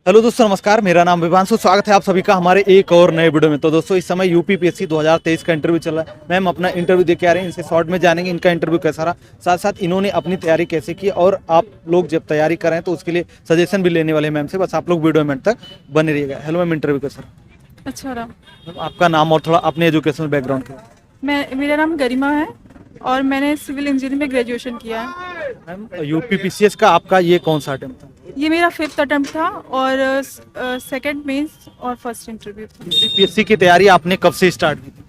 Hello दोस्तों, नमस्कार। मेरा नाम विवांशु। स्वागत है आप सभी का हमारे एक और नए वीडियो में। तो दोस्तों, इस समय यूपीपीएससी 2023 का इंटरव्यू चल रहा है। मैम अपना इंटरव्यू दे के आ रहे हैं, इनसे शॉर्ट में जानेंगे इनका इंटरव्यू कैसा रहा, साथ साथ इन्होंने अपनी तैयारी कैसे की और आप लोग जब तैयारी कर रहे हैं तो उसके लिए सजेशन भी लेने वाले हैं मैम से। बस आप लोग वीडियो में तक बने रहिएगा। हेलो मैम, इंटरव्यू का सर। अच्छा रहा। मैम आपका नाम और थोड़ा अपने एजुकेशनल बैकग्राउंड का। मेरा नाम गरिमा है और मैंने सिविल इंजीनियरिंग में ग्रेजुएशन किया है। मैम यूपीपीसीएस का आपका ये कौन सा अटेम्प्ट था? ये मेरा 5th अटेम्प्ट था और सेकंड मेंस और फर्स्ट इंटरव्यू था। यूपीपीएससी की तैयारी आपने कब से स्टार्ट की थी?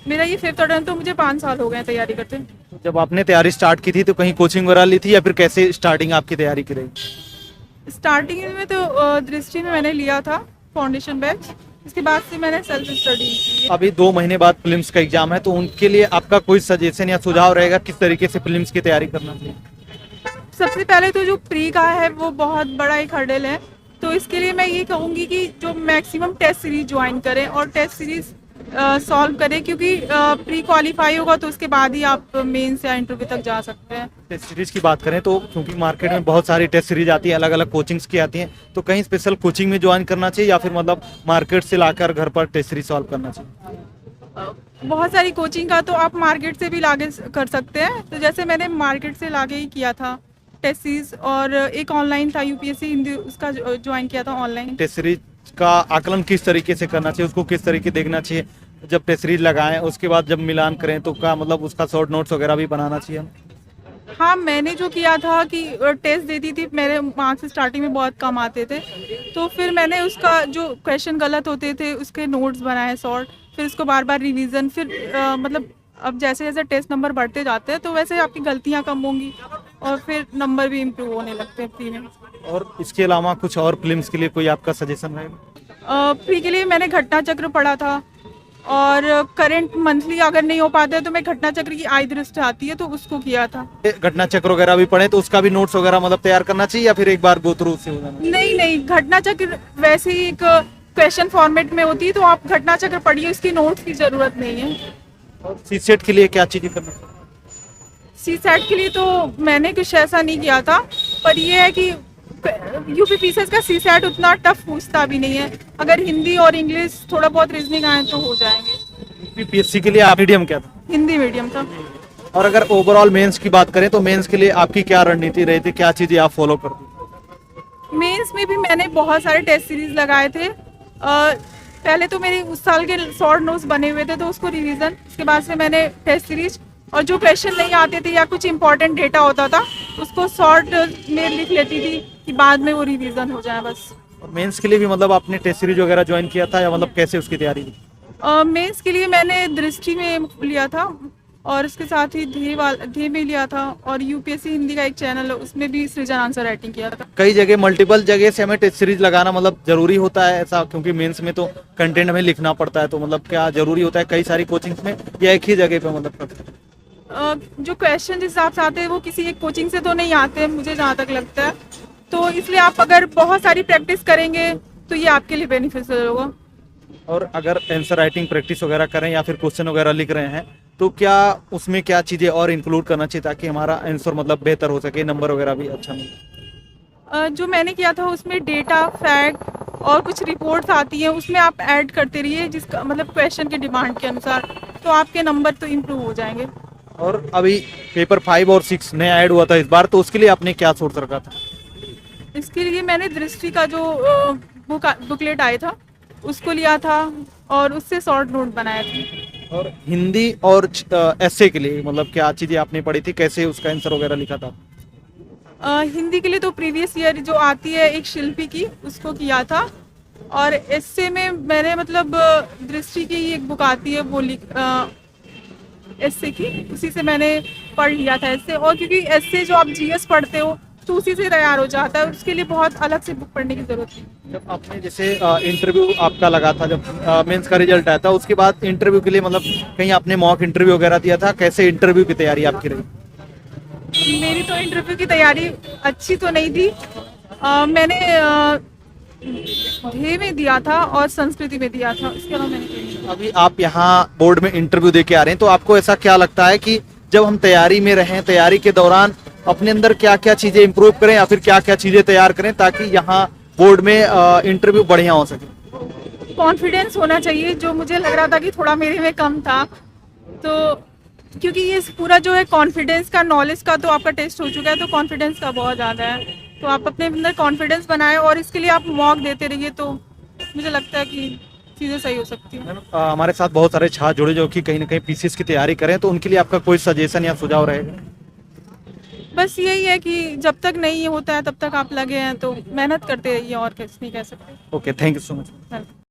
मेरा ये 5th अटेम्प्ट, तो मुझे 5 साल हो गए हैं तैयारी करते। जब आपने तैयारी स्टार्ट की थी तो कहीं कोचिंग वगैरह ली थी या फिर कैसे स्टार्टिंग आपकी तैयारी की रही? स्टार्टिंग में तो दृष्टि में मैंने लिया था फाउंडेशन बैच, इसके बाद से मैंने सेल्फ स्टडी की। अभी 2 महीने बाद फिल्म्स का एग्जाम है, तो उनके लिए आपका कोई सजेशन या सुझाव रहेगा किस तरीके से फिल्म्स की तैयारी करना चाहिए? सबसे पहले तो जो प्री का है वो बहुत बड़ा एक हर्डल है, तो इसके लिए मैं ये कहूँगी कि जो मैक्सिमम टेस्ट सीरीज ज्वाइन करें और टेस्ट सीरीज सॉल्व करें, क्योंकि प्री क्वालिफाई होगा तो उसके बाद ही आप मेंस या इंटरव्यू तक जा सकते हैं। टेस्ट सीरीज की बात करें तो क्योंकि मार्केट में बहुत सारी टेस्ट सीरीज आती है, अलग अलग कोचिंग्स की आती हैं, तो कहीं स्पेशल कोचिंग में ज्वाइन करना चाहिए या फिर मतलब मार्केट से लाकर घर पर टेस्ट सीरीज सॉल्व करना चाहिए? बहुत सारी कोचिंग का तो आप मार्केट से भी लागे कर सकते हैं, तो जैसे मैंने मार्केट से लागे ही किया था टेस्ट सीरीज, और एक ऑनलाइन था यूपीएससी हिंदी, उसका ज्वाइन किया था ऑनलाइन। टेस्ट सीरीज का आकलन किस तरीके से करना चाहिए, उसको किस तरीके देखना चाहिए? जब टेस्ट सीरीज लगाएं उसके बाद जब मिलान करें तो क्या मतलब उसका शॉर्ट नोट्स वगैरह भी बनाना चाहिए? हाँ, मैंने जो किया था कि टेस्ट देती थी, मेरे मार्क्स स्टार्टिंग में बहुत कम आते थे, तो फिर मैंने उसका जो क्वेश्चन गलत होते थे उसके नोट्स बनाए शॉर्ट, फिर उसको बार बार रिवीजन, फिर मतलब अब जैसे जैसे टेस्ट नंबर बढ़ते जाते हैं तो वैसे आपकी गलतियाँ कम होंगी और फिर नंबर भी इम्प्रूव होने लगते हैं प्री में। और इसके अलावा कुछ और फिल्म्स के लिए कोई आपका सजेशन रहेगा? प्री के लिए मैंने घटना चक्र पढ़ा था, और करंट मंथली अगर नहीं हो पाता है तो मैं घटना चक्र की आई दृष्टि आती है तो उसको किया था। घटना चक्र वगैरह भी पढ़े तो उसका भी नोट्स वगैरह मतलब तैयार करना चाहिए या फिर एक बार गो थ्रू से हो जाना? नहीं, घटना चक्र वैसे ही एक क्वेश्चन फॉर्मेट में होती है, तो आप घटना चक्र पढ़िए, उसकी नोट्स की जरूरत नहीं है। और सीसेट के लिए क्या चीजें करना चाहिए? सीसेट के लिए तो मैंने कुछ ऐसा नहीं किया था, पर ये है कि यूपीपीसीएस का सीसेट उतना टफ पूछता भी नहीं है, अगर हिंदी और इंग्लिश थोड़ा बहुत रीजनिंग आए तो हो जाएंगे। यूपीपीएससी के लिए आप मीडियम क्या था? हिंदी मीडियम था। और अगर ओवरऑल मेंस की बात करें तो मेंस के लिए आपकी क्या रणनीति रही थी, क्या चीजें आप फॉलो करती? मेंस में भी मैंने बहुत सारे टेस्ट सीरीज लगाए थे। पहले तो मेरे उस साल के शॉर्ट नोट्स बने हुए थे तो उसको रिवीजन, उसके बाद से मैंने टेस्ट सीरीज, और जो क्वेश्चन नहीं आते थे या कुछ इंपॉर्टेंट डेटा होता था उसको शॉर्ट में लिख लेती थी कि बाद में वो रिवीजन हो जाए बस। और मेंस के लिए भी मतलब आपने टेस्ट सीरीज वगैरह ज्वाइन किया था या मतलब कैसे उसकी तैयारी की? मेंस के लिए मैंने दृष्टि में लिया था और उसके साथ ही ध्येय में लिया था, और यूपीएससी हिंदी का एक चैनल है उसमें भी सृजन आंसर राइटिंग किया था। कई जगह मल्टीपल जगह से हमें टेस्ट सीरीज लगाना मतलब जरूरी होता है ऐसा, क्योंकि मेंस में तो कंटेंट हमें लिखना पड़ता है, तो मतलब क्या जरूरी होता है कई सारी कोचिंग्स में या एक ही जगह पे मतलब करते हैं? जो क्वेश्चन जिस हिसाब से आते हैं वो किसी एक कोचिंग से तो नहीं आते हैं मुझे जहाँ तक लगता है, तो इसलिए आप अगर बहुत सारी प्रैक्टिस करेंगे तो ये आपके लिए बेनिफिशियल होगा। और अगर आंसर राइटिंग प्रैक्टिस वगैरह करें या फिर क्वेश्चन वगैरह लिख रहे हैं तो क्या उसमें क्या चीज़ें और इंक्लूड करना चाहिए ताकि हमारा आंसर मतलब बेहतर हो सके, नंबर वगैरह भी अच्छा मिले? जो मैंने किया था उसमें डेटा, फैक्ट और कुछ रिपोर्ट्स आती हैं, उसमें आप ऐड करते रहिए जिसका मतलब क्वेश्चन के डिमांड के अनुसार, तो आपके नंबर तो इम्प्रूव हो जाएंगे। और अभी पेपर 5 और 6 नया ऐड हुआ था इस बार, तो उसके लिए आपने क्या सोच रखा था? इसके लिए मैंने दृष्टि का जो बुकलेट आया था उसको लिया था और उससे शॉर्ट नोट बनाया था। और हिंदी और एस्से के लिए मतलब क्या चीज़ें आपने पढ़ी थी, कैसे उसका आंसर वगैरह लिखा था? हिंदी के लिए तो प्रीवियस ईयर जो आती है एक शिल्पी की, उसको किया था, और एस्से में मैंने मतलब दृष्टि की एक बुक आती है वो एस्से की, उसी से मैंने पढ़ लिया था एस्से, और क्योंकि एस्से जो आप जीएस पढ़ते हो तो उसी से तैयार हो जाता है, उसके लिए बहुत अलग से बुक पढ़ने की जरूरत नहीं। जब आपने जैसे इंटरव्यू आपका लगा था, जब मेंस का रिजल्ट आया था उसके बाद इंटरव्यू के लिए मतलब कहीं आपने मॉक इंटरव्यू वगैरह दिया था, कैसे इंटरव्यू की तैयारी आपकी रही? मेरी तो इंटरव्यू की तैयारी अच्छी तो नहीं थी। मैंने ध्येय में दिया था और संस्कृति में दिया था, इसके अलावा मैंने कहीं नहीं। अभी आप यहाँ बोर्ड में इंटरव्यू दे के आ रहे हैं, तो आपको ऐसा क्या लगता है कि जब हम तैयारी में रहें, तैयारी के दौरान अपने अंदर क्या क्या चीजें इंप्रूव करें या फिर क्या क्या चीजें तैयार करें ताकि यहाँ बोर्ड में इंटरव्यू बढ़िया हो सके? कॉन्फिडेंस होना चाहिए, जो मुझे लग रहा था कि थोड़ा मेरे में कम था। तो क्योंकि ये पूरा जो है कॉन्फिडेंस का, नॉलेज का तो आपका टेस्ट हो चुका है, तो कॉन्फिडेंस का बहुत ज़्यादा है। तो आप अपने अंदर कॉन्फिडेंस बनाएं और इसके लिए आप मॉक देते रहिए, तो मुझे लगता है कि चीज़ें सही हो सकती हैं। मैम, हमारे साथ बहुत सारे छात्र जुड़े जो कि कहीं ना कहीं पीसीएस की तैयारी करें, तो उनके लिए आपका कोई सजेशन या सुझाव रहेगा? बस यही है कि जब तक नहीं होता है तब तक आप लगे हैं तो मेहनत करते रहिए, और कुछ नहीं कह सकते। Okay, thank you so much. Welcome.